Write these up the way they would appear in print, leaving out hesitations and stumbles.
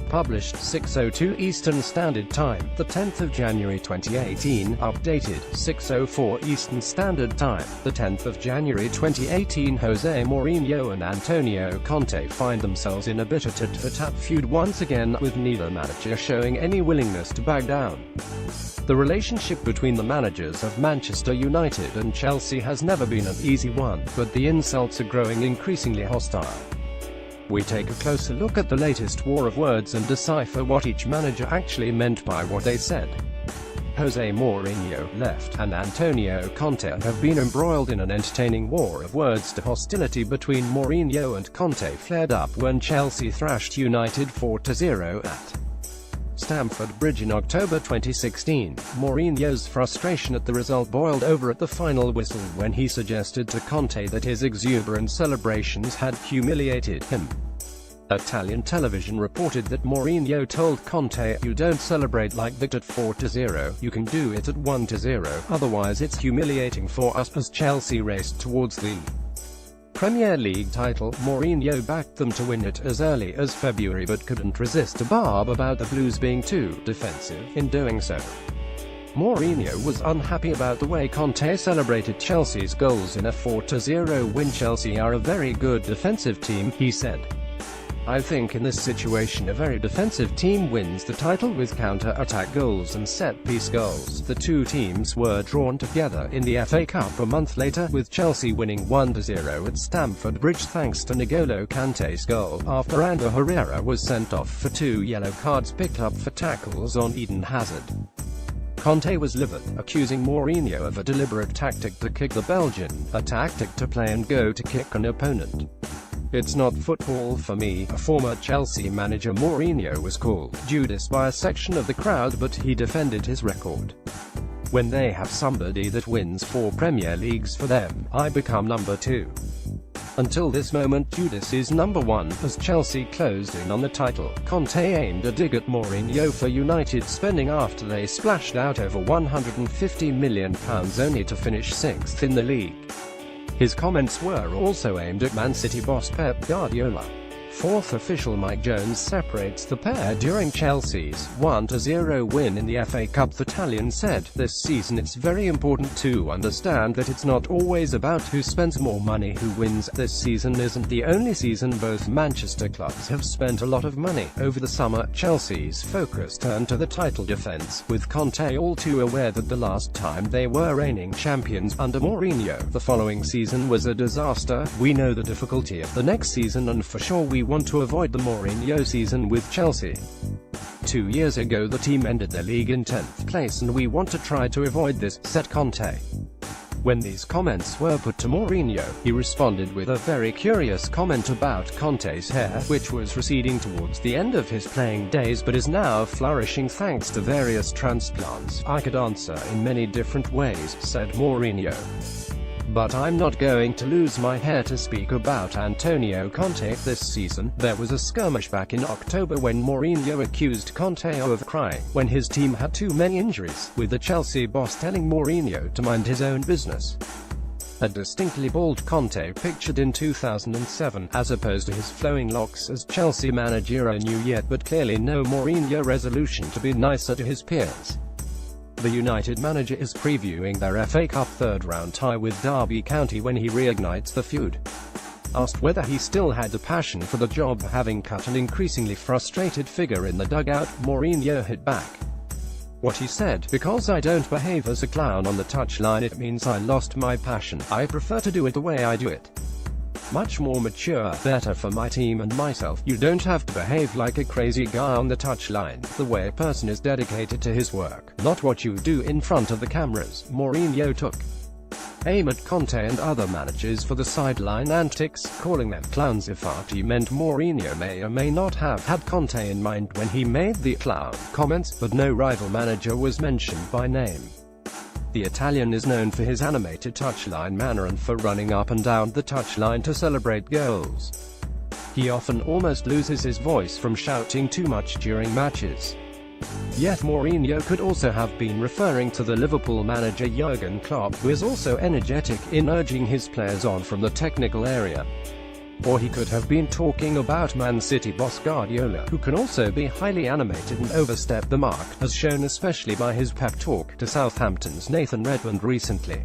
published 6:02 Eastern Standard Time, the 10th of January 2018, updated 6:04 Eastern Standard Time, the 10th of January 2018. Jose Mourinho and Antonio Conte find themselves in a bitter tit-for-tat feud once again, with neither manager showing any willingness to back down. The relationship between the managers of Manchester United and Chelsea has never been an easy one, but the insults are growing increasingly hostile. We take a closer look at the latest war of words and decipher what each manager actually meant by what they said. Jose Mourinho left, and Antonio Conte have been embroiled in an entertaining war of words. The hostility between Mourinho and Conte flared up when Chelsea thrashed United 4-0 at Stamford Bridge in October 2016. Mourinho's frustration at the result boiled over at the final whistle when he suggested to Conte that his exuberant celebrations had humiliated him. Italian television reported that Mourinho told Conte, "You don't celebrate like that at 4-0, you can do it at 1-0, otherwise it's humiliating for us." As Chelsea raced towards the Premier League title, Mourinho backed them to win it as early as February but couldn't resist a barb about the Blues being too defensive in doing so. Mourinho was unhappy about the way Conte celebrated Chelsea's goals in a 4-0 win. "Chelsea are a very good defensive team," he said. "I think in this situation a very defensive team wins the title with counter-attack goals and set-piece goals." The two teams were drawn together in the FA Cup a month later, with Chelsea winning 1-0 at Stamford Bridge thanks to N'Golo Kante's goal, after Ander Herrera was sent off for 2 yellow cards picked up for tackles on Eden Hazard. Conte was livid, accusing Mourinho of a deliberate tactic to kick the Belgian, a tactic to play and go to kick an opponent. "It's not football for me," a former Chelsea manager Mourinho was called Judas by a section of the crowd, but he defended his record. "When they have somebody that wins 4 Premier Leagues for them, I become number 2. Until this moment, Judas is number 1." As Chelsea closed in on the title, Conte aimed a dig at Mourinho for United spending after they splashed out over £150 million only to finish 6th in the league. His comments were also aimed at Man City boss Pep Guardiola. Fourth official Mike Jones separates the pair during Chelsea's 1-0 win in the FA Cup. The Italian said, "This season it's very important to understand that it's not always about who spends more money, who wins. This season isn't the only season. Both Manchester clubs have spent a lot of money. Over the summer, Chelsea's focus turned to the title defense, with Conte all too aware that the last time they were reigning champions under Mourinho, the following season, was a disaster. We know the difficulty of the next season, and for sure we want to avoid the Mourinho season with Chelsea. 2 years ago the team ended the league in 10th place and we want to try to avoid this," said Conte. When these comments were put to Mourinho, he responded with a very curious comment about Conte's hair, which was receding towards the end of his playing days but is now flourishing thanks to various transplants. "I could answer in many different ways," said Mourinho. "But I'm not going to lose my hair to speak about Antonio Conte this season." There was a skirmish back in October when Mourinho accused Conte of crying when his team had too many injuries, with the Chelsea boss telling Mourinho to mind his own business. A distinctly bald Conte pictured in 2007, as opposed to his flowing locks as Chelsea manager, a new yet but clearly no Mourinho resolution to be nicer to his peers. The United manager is previewing their FA Cup third-round tie with Derby County when he reignites the feud. Asked whether he still had the passion for the job, having cut an increasingly frustrated figure in the dugout, Mourinho hit back. What he said, "Because I don't behave as a clown on the touchline, it means I lost my passion. I prefer to do it the way I do it. Much more mature, better for my team and myself. You don't have to behave like a crazy guy on the touchline. The way a person is dedicated to his work, not what you do in front of the cameras." Mourinho took aim at Conte and other managers for the sideline antics, calling them clowns. If he meant Mourinho may or may not have had Conte in mind when he made the clown comments, but no rival manager was mentioned by name. The Italian is known for his animated touchline manner and for running up and down the touchline to celebrate goals. He often almost loses his voice from shouting too much during matches. Yet Mourinho could also have been referring to the Liverpool manager Jurgen Klopp, who is also energetic in urging his players on from the technical area. Or he could have been talking about Man City boss Guardiola, who can also be highly animated and overstep the mark, as shown especially by his pep talk to Southampton's Nathan Redmond recently.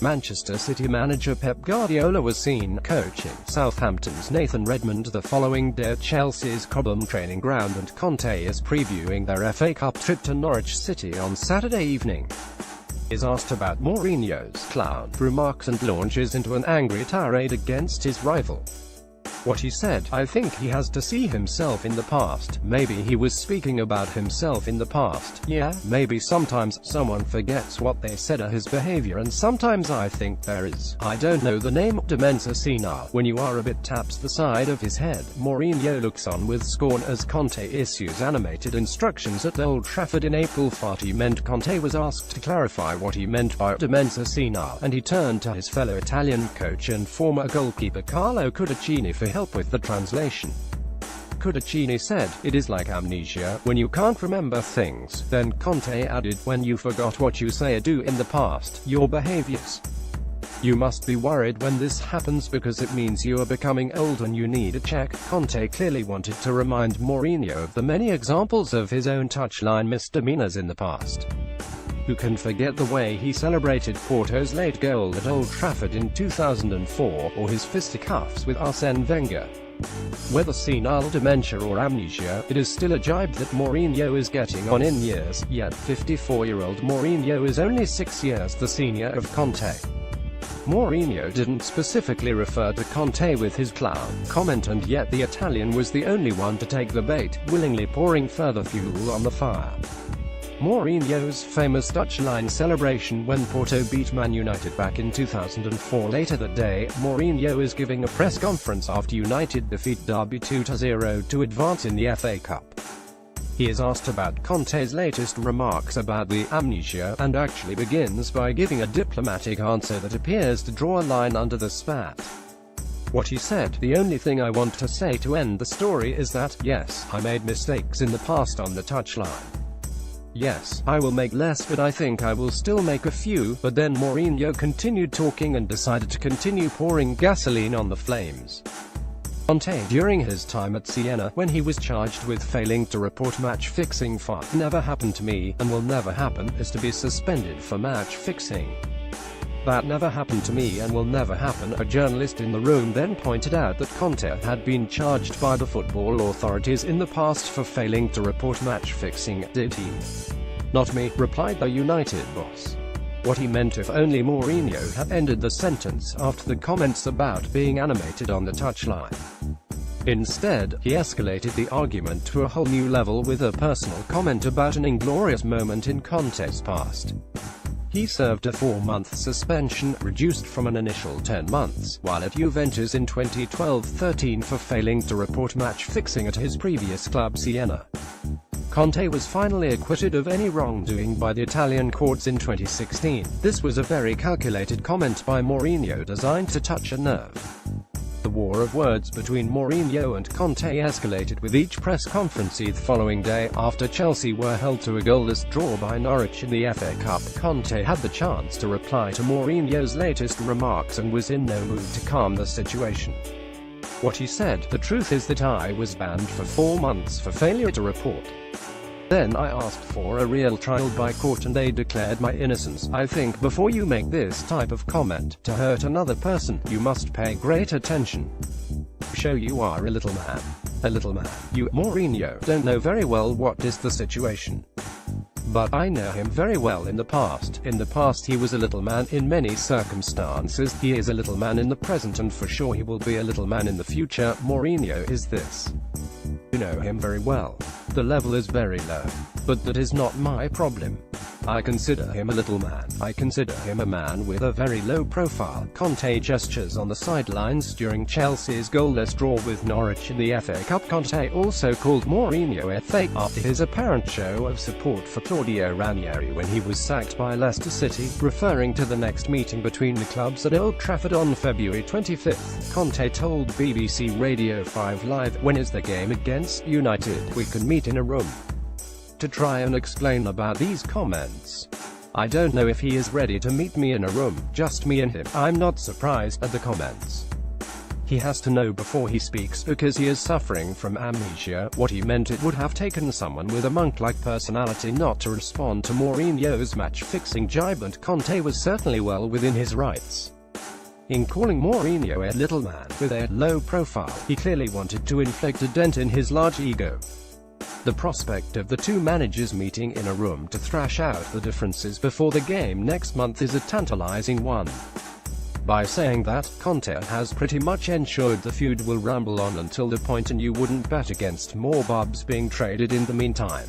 Manchester City manager Pep Guardiola was seen coaching Southampton's Nathan Redmond the following day at Chelsea's Cobham training ground, and Conte is previewing their FA Cup trip to Norwich City on Saturday evening. He is asked about Mourinho's clown remarks and launches into an angry tirade against his rival. What he said: "I think he has to see himself in the past. Maybe he was speaking about himself in the past. Yeah, maybe sometimes someone forgets what they said or his behavior, and sometimes I think there is, I don't know the name, dementia senile, when you are a bit," taps the side of his head. Mourinho looks on with scorn as Conte issues animated instructions at Old Trafford in April. What he meant. Conte was asked to clarify what he meant by dementia senile, and he turned to his fellow Italian coach and former goalkeeper Carlo Cudicini for help with the translation. Cudicini said, "It is like amnesia, when you can't remember things." Then Conte added, "When you forgot what you say or do in the past, your behaviors. You must be worried when this happens, because it means you are becoming old and you need a check." Conte clearly wanted to remind Mourinho of the many examples of his own touchline misdemeanors in the past. Who can forget the way he celebrated Porto's late goal at Old Trafford in 2004, or his fisticuffs with Arsene Wenger? Whether senile dementia or amnesia, it is still a jibe that Mourinho is getting on in years, yet 54-year-old Mourinho is only 6 years the senior of Conte. Mourinho didn't specifically refer to Conte with his clown comment, and yet the Italian was the only one to take the bait, willingly pouring further fuel on the fire. Mourinho's famous touchline celebration when Porto beat Man United back in 2004. Later that day, Mourinho is giving a press conference after United defeat Derby 2-0 to advance in the FA Cup. He is asked about Conte's latest remarks about the amnesia, and actually begins by giving a diplomatic answer that appears to draw a line under the spat. What he said: "The only thing I want to say to end the story is that, yes, I made mistakes in the past on the touchline. Yes, I will make less, but I think I will still make a few." But then Mourinho continued talking and decided to continue pouring gasoline on the flames. Conte, during his time at Siena, when he was charged with failing to report match fixing for "never happened to me, and will never happen," is to be suspended for match fixing. "That never happened to me and will never happen." A journalist in the room then pointed out that Conte had been charged by the football authorities in the past for failing to report match fixing. "Did he?" "Not me," replied the United boss. What he meant if only Mourinho had ended the sentence after the comments about being animated on the touchline. Instead, he escalated the argument to a whole new level with a personal comment about an inglorious moment in Conte's past. He served a 4-month suspension, reduced from an initial 10 months, while at Juventus in 2012-13 for failing to report match fixing at his previous club Siena. Conte was finally acquitted of any wrongdoing by the Italian courts in 2016. This was a very calculated comment by Mourinho designed to touch a nerve. The war of words between Mourinho and Conte escalated with each press conference the following day. After Chelsea were held to a goalless draw by Norwich in the FA Cup, Conte had the chance to reply to Mourinho's latest remarks and was in no mood to calm the situation. What he said: "The truth is that I was banned for 4 months for failure to report. Then I asked for a real trial by court and they declared my innocence. I think before you make this type of comment to hurt another person, you must pay great attention. Show you are a little man. A little man. You, Mourinho, don't know very well what is the situation. But I know him very well in the past. In the past he was a little man in many circumstances. He is a little man in the present, and for sure he will be a little man in the future. Mourinho is this. You know him very well. The level is very low. But that is not my problem. I consider him a little man. I consider him a man with a very low profile." Conte gestures on the sidelines during Chelsea's goalless draw with Norwich in the FA Cup. Conte also called Mourinho a fake after his apparent show of support for Claudio Ranieri when he was sacked by Leicester City, referring to the next meeting between the clubs at Old Trafford on February 25. Conte told BBC Radio 5 Live, "When is the game against United? We can meet in a room to try and explain about these comments. I don't know if he is ready to meet me in a room, just me and him. I'm not surprised at the comments. He has to know before he speaks because he is suffering from amnesia. What he meant: it would have taken someone with a monk-like personality not to respond to Mourinho's match-fixing jibe, and Conte was certainly well within his rights in calling Mourinho a little man with a low profile. He clearly wanted to inflict a dent in his large ego. The prospect of the two managers meeting in a room to thrash out the differences before the game next month is a tantalizing one. By saying that, Conte has pretty much ensured the feud will rumble on until the point, and you wouldn't bet against more bubs being traded in the meantime.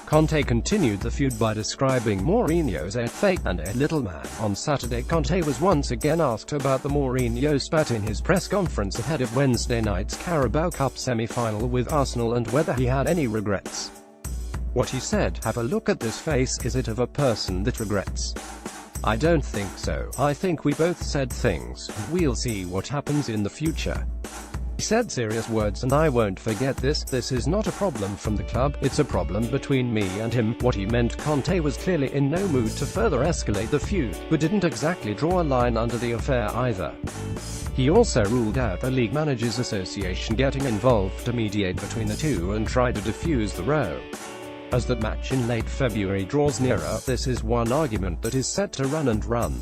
Conte continued the feud by describing Mourinho as a fake and a little man. On Saturday, Conte was once again asked about the Mourinho spat in his press conference ahead of Wednesday night's Carabao Cup semi-final with Arsenal and whether he had any regrets. What he said: "Have a look at this face, is it of a person that regrets? I don't think so. I think we both said things, and we'll see what happens in the future." He said serious words, and I won't forget this. This is not a problem from the club, it's a problem between me and him. What he meant: Conte was clearly in no mood to further escalate the feud, but didn't exactly draw a line under the affair either. He also ruled out the League Managers Association getting involved to mediate between the two and try to defuse the row. As that match in late February draws nearer, this is one argument that is set to run and run.